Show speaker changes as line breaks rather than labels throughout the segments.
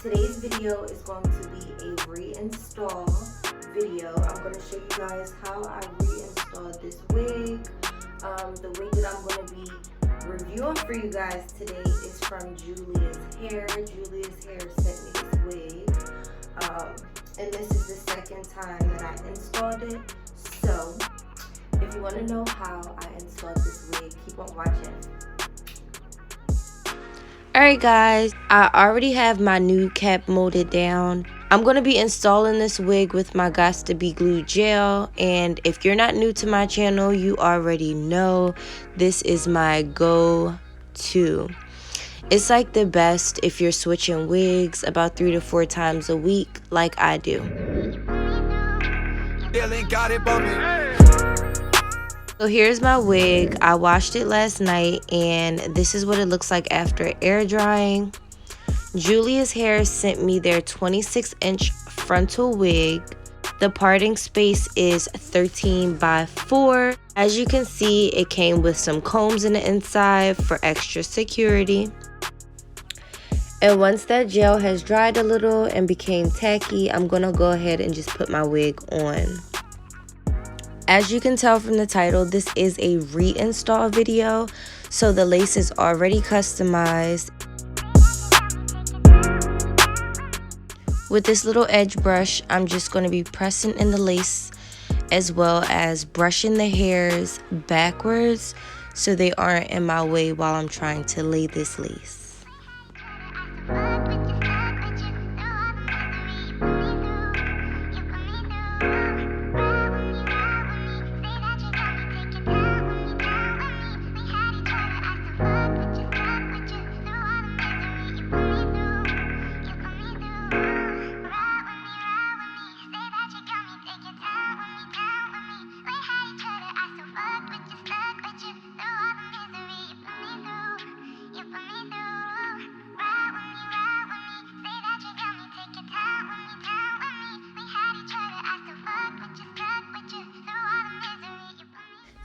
Today's video is going to be a reinstall video. I'm going to show you guys how I reinstalled this wig. The wig that I'm going to be reviewing for you guys today is from Julia's Hair. Julia's Hair sent me this wig, and this is the second time that I installed it. So if you want to know how I installed this wig, keep on watching. Alright guys, I already have my new cap molded down. I'm going to be installing this wig with my Gots to Be Glue gel, and if you're not new to my channel, you already know this is my go-to. It's like the best if you're switching wigs about 3 to 4 times a week like I do. So here's my wig. I washed it last night and this is what it looks like after air drying. Julia's Hair sent me their 26-inch frontal wig. The parting space is 13 by 4. As you can see, it came with some combs in the inside for extra security. And once that gel has dried a little and became tacky, I'm gonna go ahead and just put my wig on. As you can tell from the title, this is a reinstall video, so the lace is already customized. With this little edge brush, I'm just going to be pressing in the lace as well as brushing the hairs backwards so they aren't in my way while I'm trying to lay this lace.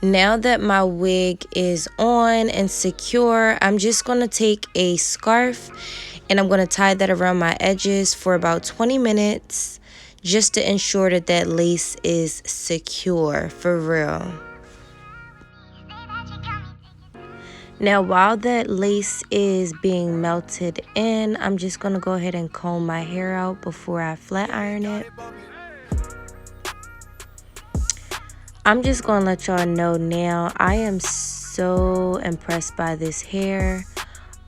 Now that my wig is on and secure, I'm just going to take a scarf and I'm going to tie that around my edges for about 20 minutes just to ensure that that lace is secure for real. Now while that lace is being melted in, I'm just going to go ahead and comb my hair out before I flat iron it. I'm just going to let y'all know now, I am so impressed by this hair.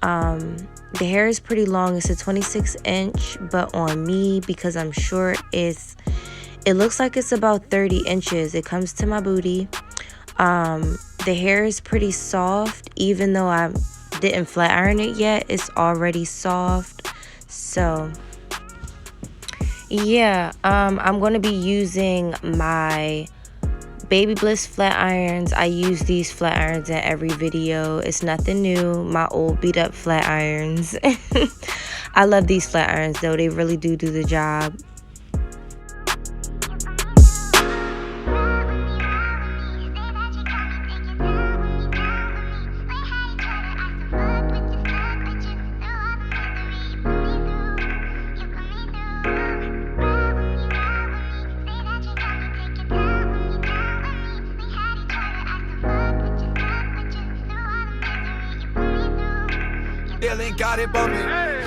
The hair is pretty long. It's a 26-inch, but on me, because I'm short, it looks like it's about 30 inches. It comes to my booty. The hair is pretty soft. Even though I didn't flat iron it yet, it's already soft. So yeah, I'm going to be using my Baby Bliss flat irons. I use these flat irons in every video. It's nothing new. My old beat up flat irons. I love these flat irons though. They really do the job.
Got it bumping.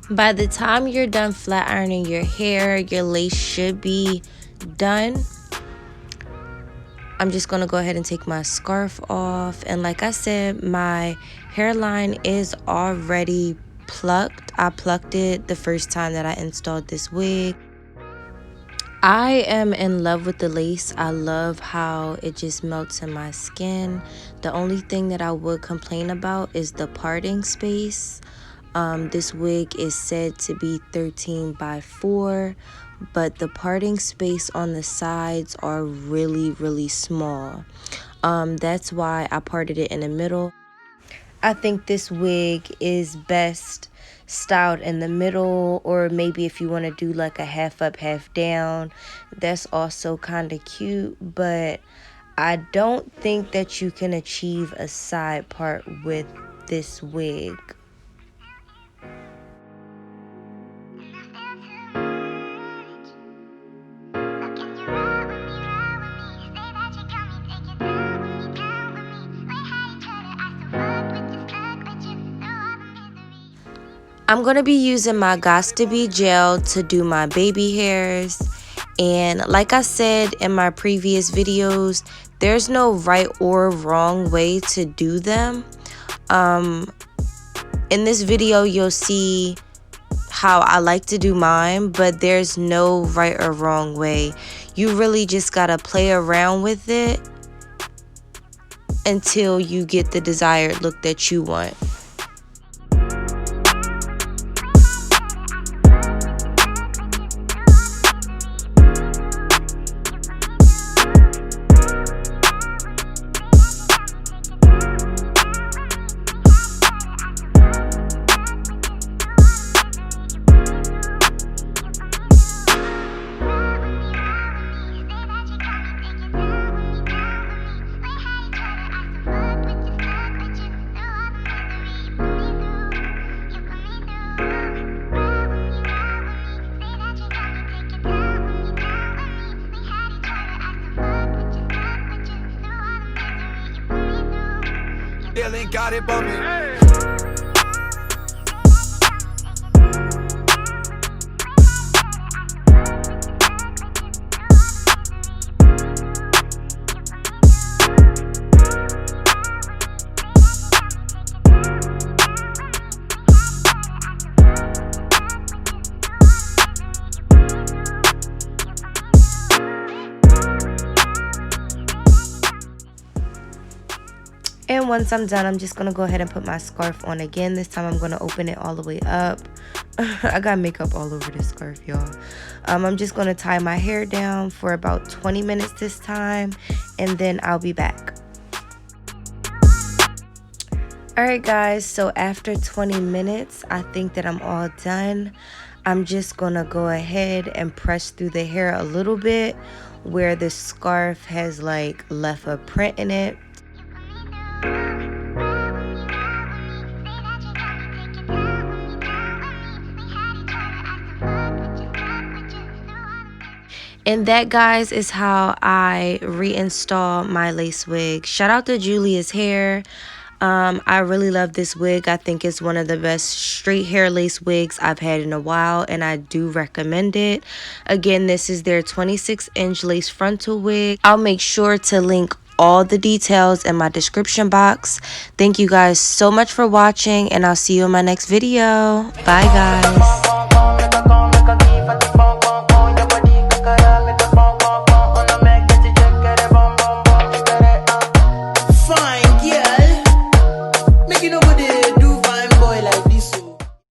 By the time you're done flat ironing your hair, your lace should be done. I'm just gonna go ahead and take my scarf off, and like I said, my hairline is already plucked. I plucked it the first time that I installed this wig. I am in love with the lace. I love how it just melts in my skin. The only thing that I would complain about is the parting space. This wig is said to be 13 by 4, but the parting space on the sides are really small. That's why I parted it in the middle. I think this wig is best styled in the middle, or maybe if you want to do like a half up, half down, that's also kind of cute, but I don't think that you can achieve a side part with this wig. I'm going to be using my Gots to Be gel to do my baby hairs. And like I said in my previous videos, there's no right or wrong way to do them. In this video, you'll see how I like to do mine, but there's no right or wrong way. You really just got to play around with it until you get the desired look that you want.
Dylan got it bumping.
And once I'm done, I'm just going to go ahead and put my scarf on again. This time I'm going to open it all the way up. I got makeup all over this scarf, y'all. I'm just going to tie my hair down for about 20 minutes this time, and then I'll be back. Alright guys, so after 20 minutes, I think that I'm all done. I'm just going to go ahead and press through the hair a little bit where the scarf has like left a print in it. And that, guys, is how I reinstall my lace wig. Shout out to Julia's Hair. I really love this wig. I think it's one of the best straight hair lace wigs I've had in a while, and I do recommend it. Again, this is their 26-inch lace frontal wig. I'll make sure to link all the details in my description box. Thank you guys so much for watching, and I'll see you in my next video. Bye, guys.